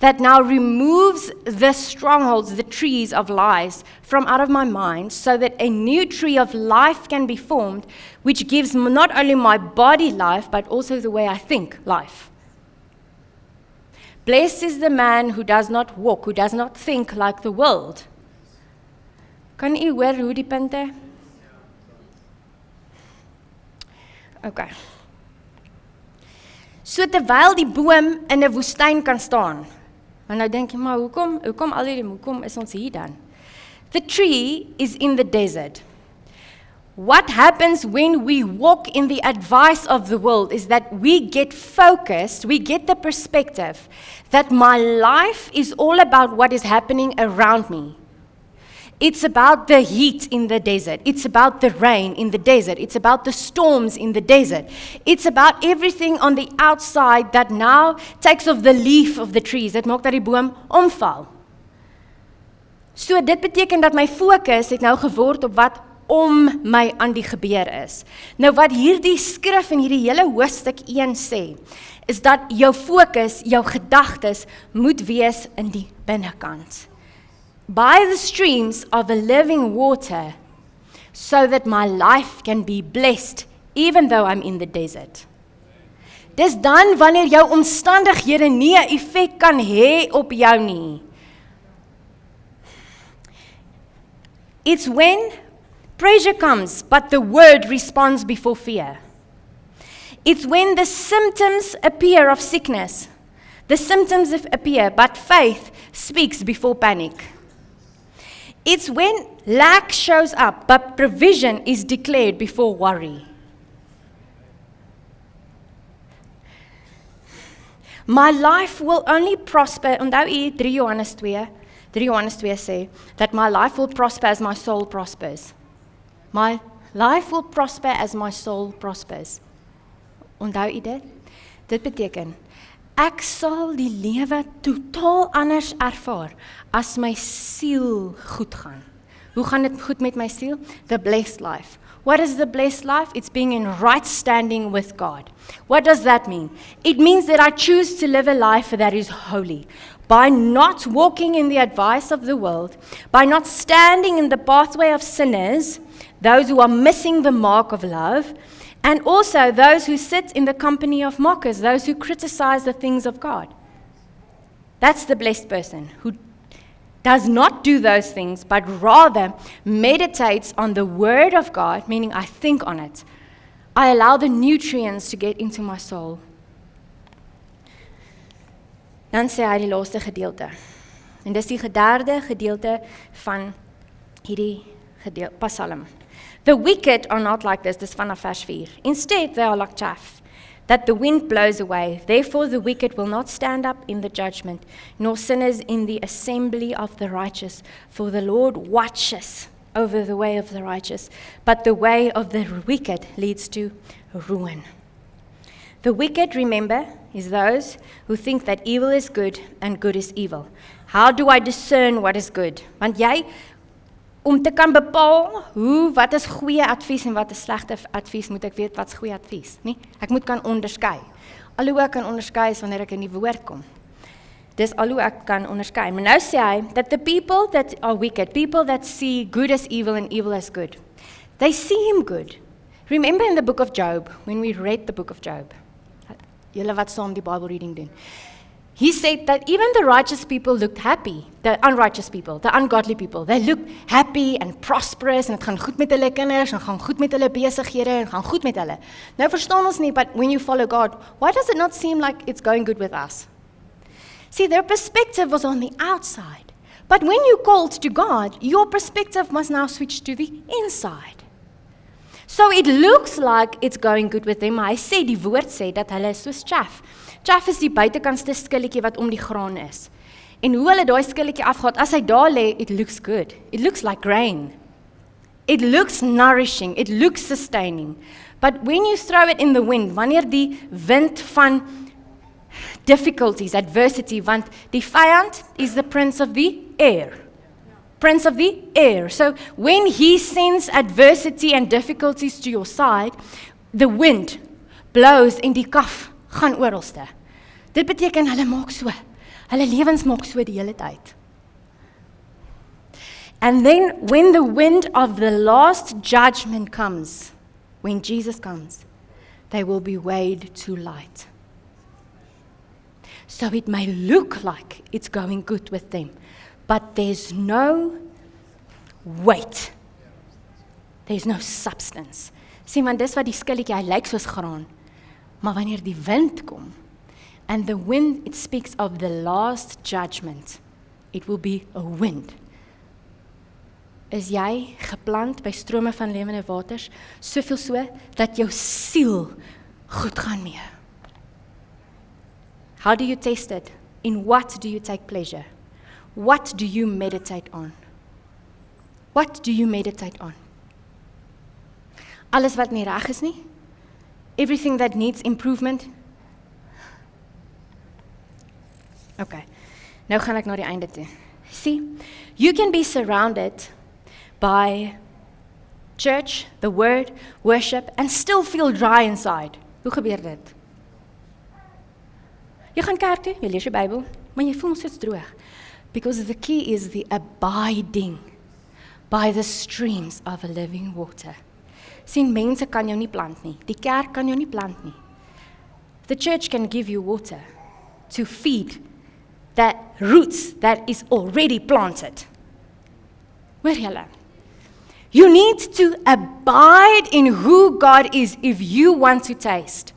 S1: that now removes the strongholds, the trees of lies from out of my mind so that a new tree of life can be formed, which gives not only my body life, but also the way I think life. Blessed is the man who does not walk, who does not think like the world. Kan u hoor hoe die punte? Okay. So terwyl die boom in 'n woestyn kan staan, en nou dink jy, maar hoekom is ons hier dan? The tree is in the desert. What happens when we walk in the advice of the world is that we get focused, we get the perspective that my life is all about what is happening around me. It's about the heat in the desert. It's about the rain in the desert. It's about the storms in the desert. It's about everything on the outside that now takes off the leaf of the trees. Dit maak dat die boom omval. So dit beteken dat my fokus het nou geword op wat om my aan die gebeur is. Nou wat hierdie skrif en hierdie hele hoofstuk 1 sê, is dat jou fokus, jou gedagtes moet wees in die binnekant. By the streams of the living water, so that my life can be blessed, even though I'm in the desert. Dis dan wanneer jou omstandighede nie 'n effek kan hê op jou nie. It's when pressure comes, but the word responds before fear. It's when the symptoms appear of sickness. The symptoms appear, but faith speaks before panic. It's when lack shows up, but provision is declared before worry. My life will only prosper, onthou u 3 Johannes 2 sê, that my life will prosper as my soul prospers. My life will prosper as my soul prospers. Onthou u dit? Dit beteken, ek sal die lewe totaal anders ervaar as my siel goed gaan. Hoe gaan dit goed met my siel? The blessed life. What is the blessed life? It's being in right standing with God. What does that mean? It means that I choose to live a life that is holy. By not walking in the advice of the world, by not standing in the pathway of sinners, those who are missing the mark of love, and also those who sit in the company of mockers, those who criticize the things of God. That's the blessed person who does not do those things, but rather meditates on the Word of God, meaning I think on it. I allow the nutrients to get into my soul. Dan sê hy die laaste gedeelte. En dis die derde gedeelte van hierdie Psalm. The wicked are not like this, dis vanaf vers 4. Instead, they are like chaff, that the wind blows away. Therefore, the wicked will not stand up in the judgment, nor sinners in the assembly of the righteous. For the Lord watches over the way of the righteous, but the way of the wicked leads to ruin. The wicked, remember, is those who think that evil is good and good is evil. How do I discern what is good? Want jy, om te kan bepaal wat is goeie advies en wat is slegte advies, moet ek weet wat is goeie advies, nie? Ek moet kan onderskei. Al hoe ek kan onderskei is wanneer ek in die woord kom. Dis al hoe ek kan onderskei. Maar nou sê hy, that the people that are wicked, people that see good as evil and evil as good, they see him good. Remember in the book of Job, when we read the book of Job, julle wat saam die Bible reading doen, he said that even the righteous people looked happy, the unrighteous people, the ungodly people, they look happy and prosperous, en het gaan goed met hulle kinders, en gaan goed met hulle besighede, en gaan goed met hulle. Nou verstaan ons nie, but when you follow God, why does it not seem like it's going good with us? See, their perspective was on the outside. But when you called to God, your perspective must now switch to the inside. So it looks like it's going good with them, maar hy sê, die woord sê, dat hulle is soos chaff. Chaff is die buitekantste skilletjie wat om die graan is. En hoe hulle daai skilletjie afgaat, as hy daar lê, it looks good. It looks like grain. It looks nourishing. It looks sustaining. But when you throw it in the wind, wanneer die wind van difficulties, adversity, want die vyand is the prince of the air. Prince of the air. So when he sends adversity and difficulties to your side, the wind blows en die kaf gaan oralste. Dit beteken hulle maak so. Hulle lewens maak so die hele tyd. And then when the wind of the last judgment comes, when Jesus comes, they will be weighed to light. So it may look like it's going good with them, but there's no weight. There's no substance. Sien, want dis wat die skilletjie, hy lyk soos graan. Maar wanneer die wind kom, and the wind, it speaks of the last judgment. It will be a wind. Is jy geplant by strome van lewende waters, soveel so, dat jou siel goed gaan mee? How do you test it? In what do you take pleasure? What do you meditate on? What do you meditate on? Alles wat nie reg is nie? Everything that needs improvement? Okay, nou gaan ek na die einde toe. See, you can be surrounded by church, the word, worship, and still feel dry inside. Hoe gebeur dit? Jy gaan kerk toe, jy lees jou Bybel, maar jy voel nog steeds droog. Because the key is the abiding by the streams of a living water. Sien, mense kan jou nie plant nie. Die kerk kan jou nie plant nie. The church can give you water to feed that roots that is already planted. Hoor julle? You need to abide in who God is if you want to taste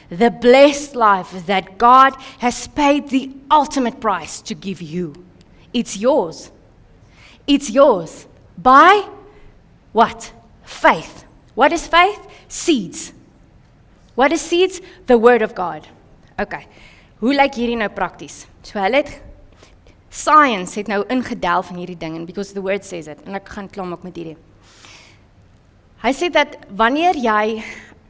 S1: the blessed life that God has paid the ultimate price to give you. It's yours. It's yours. By what? Faith. What is faith? Seeds. What is seeds? The word of God. Okay. Hoe lyk hierdie nou prakties? So hulle het science het nou ingedelf in hierdie ding, because the word says it. En ek gaan klaar maak met hierdie. Hy sê dat wanneer jy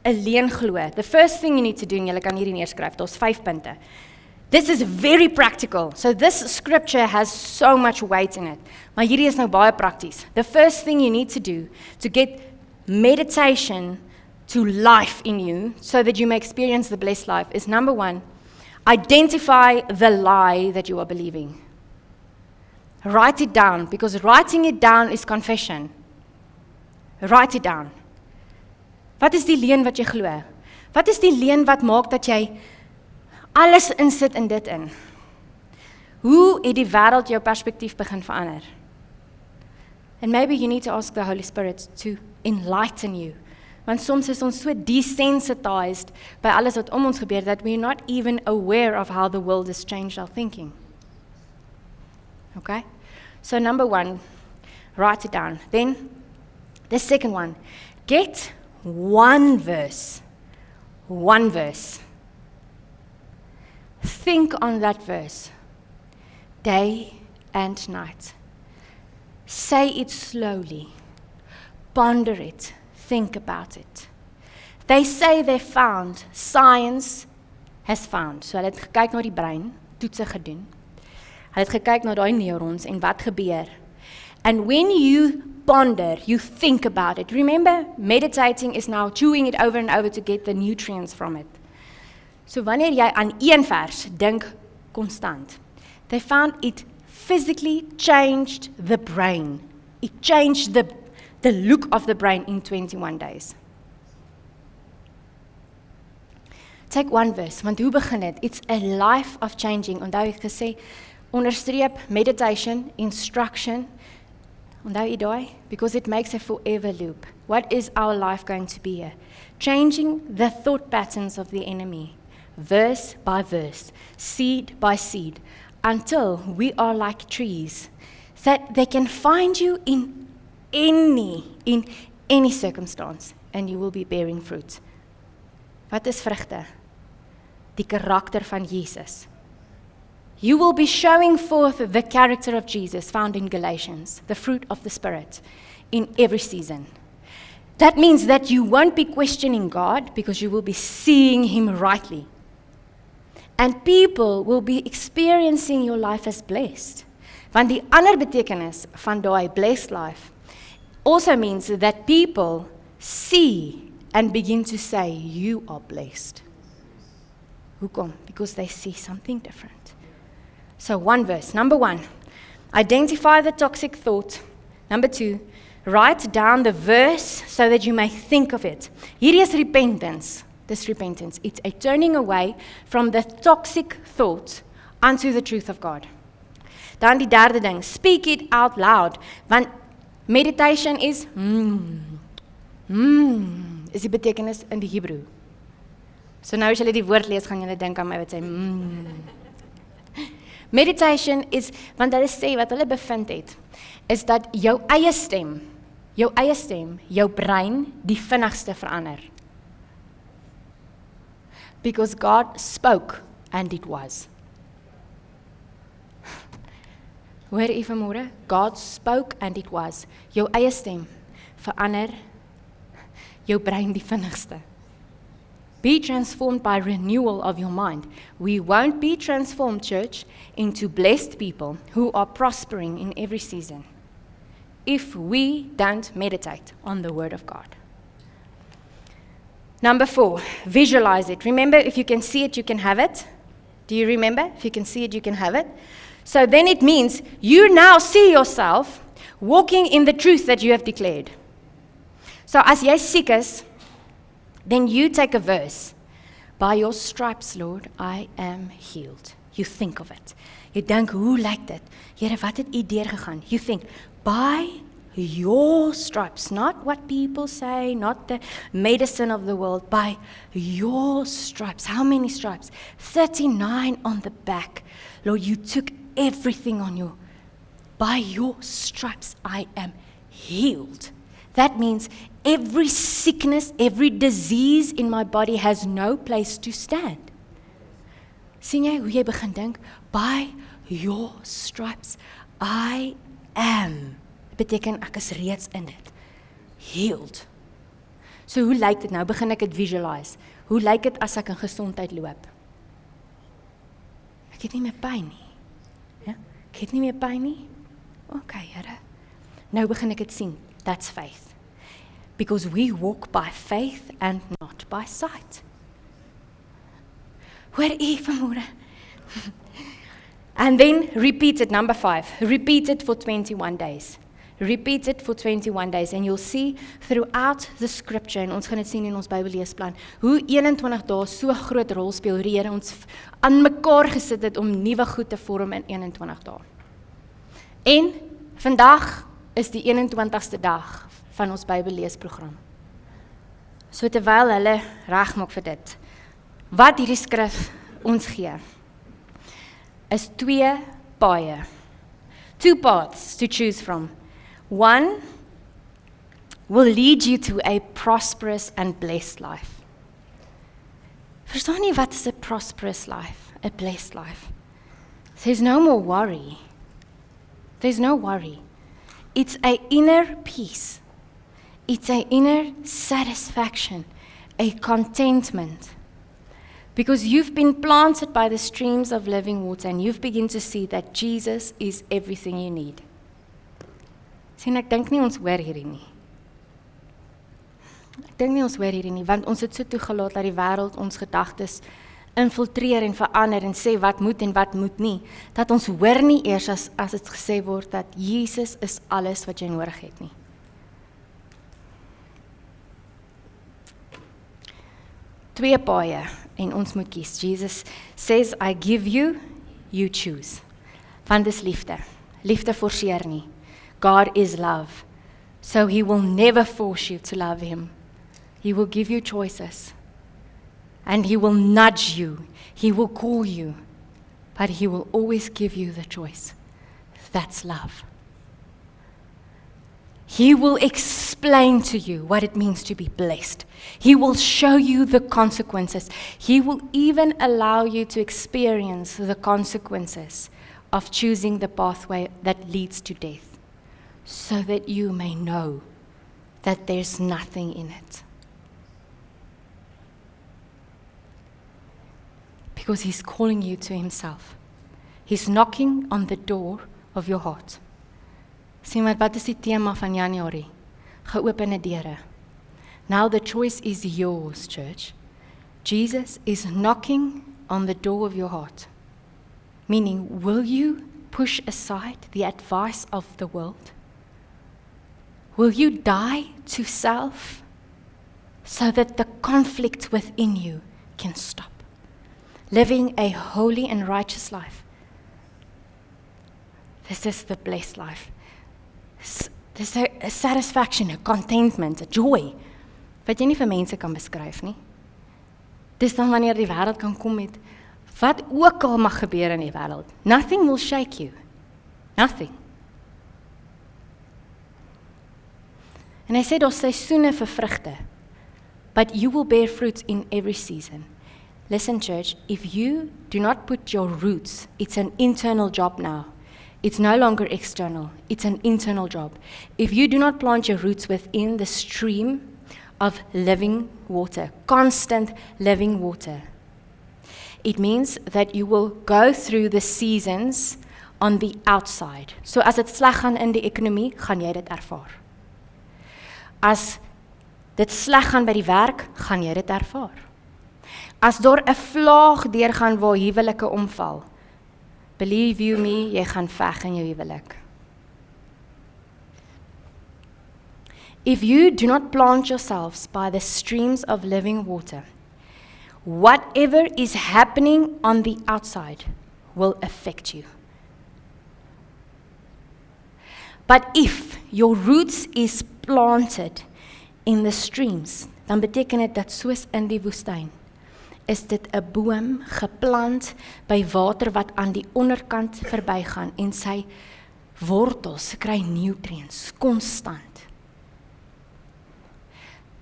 S1: 'n leuen glo, the first thing you need to do, en jy kan hierdie neerskryf, daar's 5 punte. This is very practical. So this scripture has so much weight in it. Maar hierdie is nou baie prakties. The first thing you need to do to get meditation to life in you so that you may experience the blessed life is number 1, identify the lie that you are believing. Write it down, because writing it down is confession. Write it down. Wat is die leuen wat jy glo? Wat is die leuen wat maak dat jy alles insit in dit in? Hoe het die wêreld jou perspektief begin verander? And maybe you need to ask the Holy Spirit to enlighten you. Want soms is ons so desensitized by alles wat om ons gebeur that we're not even aware of how the world has changed our thinking. Okay? So number 1, write it down. Then the second one, get one verse. One verse. Think on that verse, day and night. Say it slowly. Ponder it. Think about it. They say they found, science has found. So hulle het gekyk na die brein, toetse gedoen. Hulle het gekyk na daai neurons en wat gebeur. And when you ponder, you think about it. Remember, meditating is now chewing it over and over to get the nutrients from it. So wanneer jy aan een vers dink konstant, they found it physically changed the brain. It changed the look of the brain in 21 days. Take one verse, want hoe begin dit? It's a life of changing. Onthou ek gesê, onderstreep, meditation, instruction. Onthou jy daai? Because it makes a forever loop. What is our life going to be here? Changing the thought patterns of the enemy. Verse by verse, seed by seed, until we are like trees, that they can find you in any circumstance, and you will be bearing fruit. Wat is vrugte? Die karakter van Jesus. You will be showing forth the character of Jesus found in Galatians, the fruit of the Spirit, in every season. That means that you won't be questioning God because you will be seeing Him rightly. And people will be experiencing your life as blessed. Want die ander betekenis van daai blessed life also means that people see and begin to say, you are blessed. Hoekom? Because they see something different. So one verse. Number 1, identify the toxic thought. Number 2, write down the verse so that you may think of it. Hierdie is repentance. This repentance. It's a turning away from the toxic thought unto the truth of God. Dan die derde ding, speak it out loud. Want meditation is is die betekenis in die Hebrew. So nou as julle die woord lees, gaan julle dink aan my wat sê Meditation is, want hulle sê wat hulle bevind het, is dat jou eie stem, jou brein die vinnigste verander. Because God spoke and it was. Hoor jy vanmôre? God spoke and it was. Jou eie stem verander jou brein die vinnigste. Be transformed by renewal of your mind. We won't be transformed, church, into blessed people who are prospering in every season if we don't meditate on the Word of God. Number 4, visualize it. Remember, if you can see it, you can have it. Do you remember? If you can see it, you can have it. So then it means you now see yourself walking in the truth that you have declared. So as jy siek is, then you take a verse. By your stripes, Lord, I am healed. You think of it. Jy dink, hoe lyk dit? Here, wat het u deurgegaan? You think, by your stripes, not what people say, not the medicine of the world, by your stripes. How many stripes? 39 on the back. Lord, you took everything on you. By your stripes, I am healed. That means every sickness, every disease in my body has no place to stand. Sien jy hoe jy begin dink? By your stripes, I am. Beteken ek is reeds in dit. Healed. So hoe lyk dit nou? Begin ek dit visualize. Hoe lyk dit as ek in gesondheid loop? Ek het nie meer pyn nie. Ja? Ek het nie meer pyn nie. Okay, Here. Nou begin ek dit sien. That's faith. Because we walk by faith and not by sight. Hoor u vanmôre? And then repeat it, number 5. Repeat it for 21 days. Repeat it for 21 days and you'll see throughout the scripture, en ons gaan dit sien in ons Bybelleesplan, hoe 21 dae so groot rol speel, hoe die Here ons aan mekaar gesit het om nuwe goed te vorm in 21 dae. En vandag is die 21ste dag van ons Bybelleesprogram. So terwyl hulle regmaak vir dit, wat hierdie skrif ons gee, is 2 paaie. 2 paths to choose from. One will lead you to a prosperous and blessed life. Verstaan nie wat is a prosperous life, a blessed life? There's no more worry. There's no worry. It's a inner peace. It's a inner satisfaction, a contentment. Because you've been planted by the streams of living water and you've begun to see that Jesus is everything you need. Sien, ek dink nie ons hoor hierdie nie. Ek dink nie ons hoor hierdie nie, want ons het so toegelaat dat die wêreld ons gedagtes infiltreer en verander en sê wat moet en wat moet nie, dat ons hoor nie eers as dit gesê word dat Jesus is alles wat jy nodig het nie. Twee paaie en ons moet kies. Jesus says, I give you, you choose. Want dis liefde. Liefde forceer nie. God is love. So he will never force you to love him. He will give you choices. And he will nudge you. He will call you. But he will always give you the choice. That's love. He will explain to you what it means to be blessed. He will show you the consequences. He will even allow you to experience the consequences of choosing the pathway that leads to death, so that you may know that there's nothing in it. Because he's calling you to himself. He's knocking on the door of your heart. Sien wat is die tema van Januarie? Geopende deure. Now the choice is yours, church. Jesus is knocking on the door of your heart. Meaning, will you push aside the advice of the world? Will you die to self so that the conflict within you can stop? Living a holy and righteous life. This is the blessed life. Dis 'n satisfaction, 'n contentment, 'n joy wat jy nie vir mense kan beskryf nie. Dis dan wanneer die wêreld kan kom met wat ook al mag gebeur in die wêreld. Nothing will shake you. Nothing. En hy sê daar's seisoene vir vrugte, but you will bear fruits in every season. Listen, church, if you do not put your roots, it's an internal job now. It's no longer external. It's an internal job. If you do not plant your roots within the stream of living water, constant living water, it means that you will go through the seasons on the outside. So as dit sleg gaan in die ekonomie, gaan jy dit ervaar. As dit sleg gaan by die werk, gaan jy dit ervaar. As daar 'n vlaag deurgaan waar huwelike omval, believe you me, jy gaan veg in jou huwelik. If you do not plant yourselves by the streams of living water, whatever is happening on the outside will affect you. But if your roots is planted in the streams, dan beteken dit dat soos in die woestyn, is dit 'n boom geplant by water wat aan die onderkant verbygaan en sy wortels kry nutriënts konstant.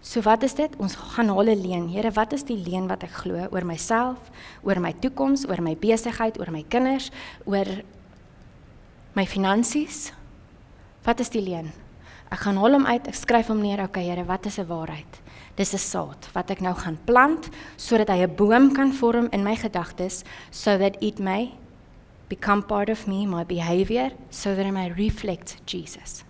S1: So wat is dit? Ons gaan haal 'n leen. Here, wat is die leen wat ek glo oor myself, oor my toekoms, oor my besigheid, oor my kinders, oor my finansies? Wat is die leen? Ek gaan haal hom uit, ek skryf hom neer. Okay, Here, wat is 'n waarheid? Dis 'n saad wat ek nou gaan plant sodat hy 'n boom kan vorm in my gedagtes, so that it may become part of me, my behavior, so that I may reflect Jesus.